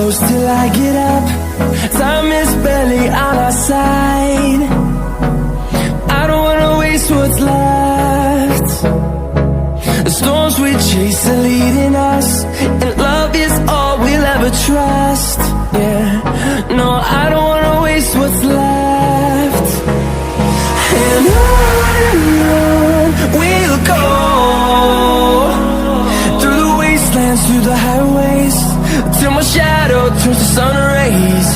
close till I get up. Time is barely on our side. I don't wanna waste what's left. The storms we chase are leading us, and love is all we'll ever trust. Yeah, no, I don't wanna waste what's left. And on we'll go, through the wastelands, through the highways, till my shadow turns to sun rays.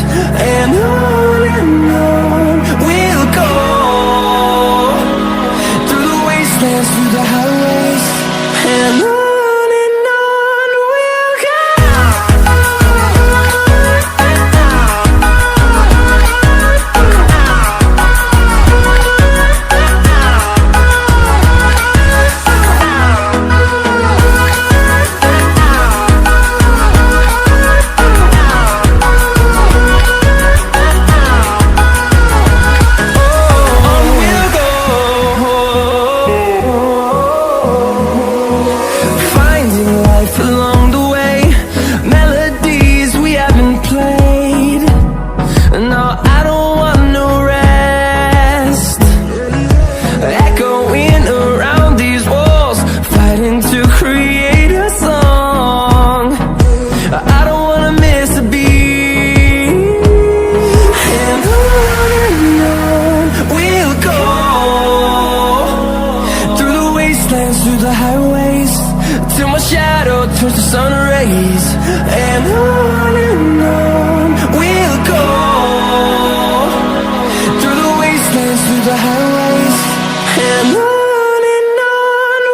And on we'll go, through the wastelands, through the highways, and on we'll go. Through the highways, till my shadow turns to sun rays. And on we'll go, through the wastelands, through the highways, and on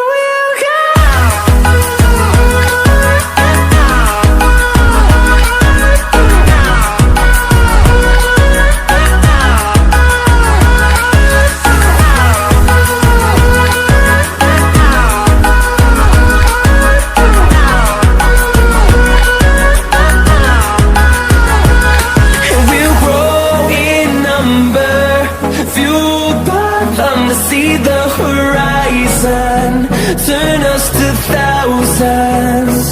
we'll go. See the horizon, turn us to thousands,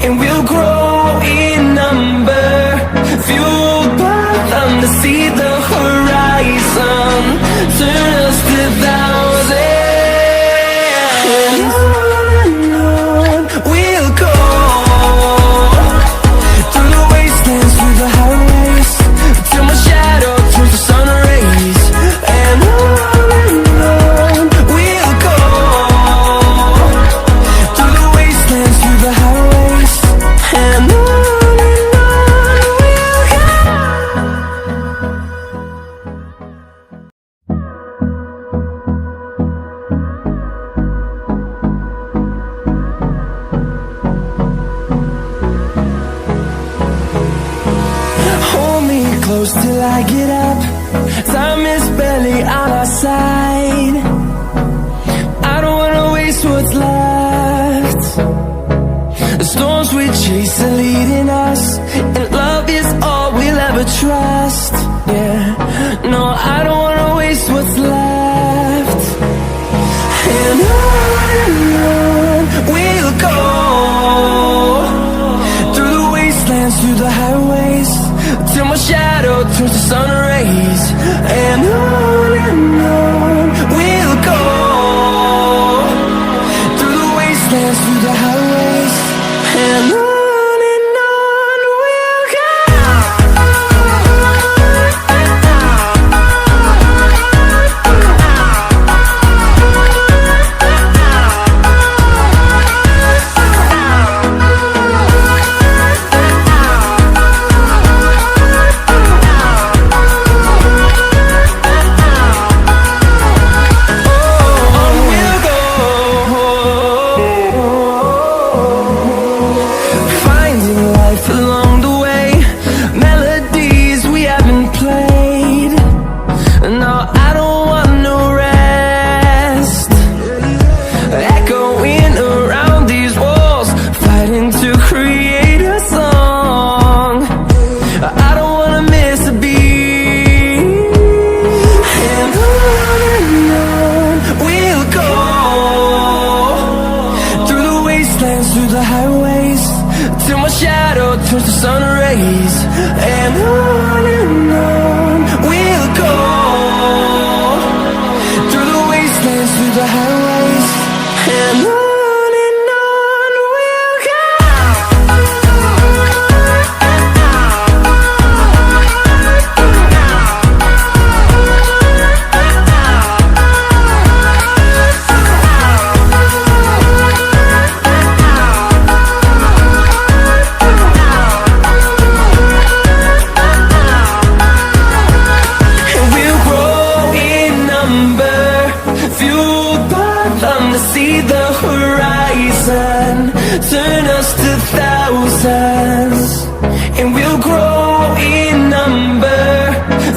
and we'll grow in number, fueled by them to see the horizon, turn us to thousands. And on we'll go, through the wastelands, through the highways, till my shadow turns to sun rays. And on close till I get up. Time is barely on our side. I don't wanna waste what's left. The storms we chase are leading us, and love is all we'll ever trust. Yeah, no, I don't wanna waste what's left. And on we'll go, through the wastelands, through the highways, till my shadow turns to sun rays. And on we'll go, through the wastelands, through the highways, and on we'll go. turns to sun rays.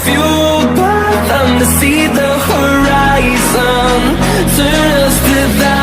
fueled by them to see the horizon. Turn us to that